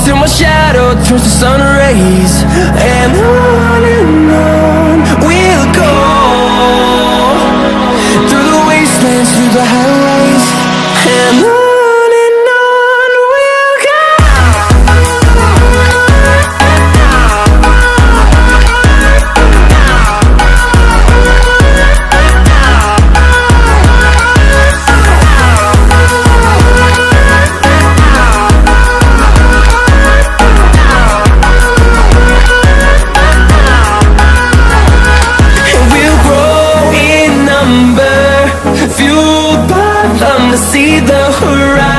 till my shadow turns to sun rays. And on we'll go, through the wastelands, through the highways, and on we'll go. Fueled by them to see the horizon.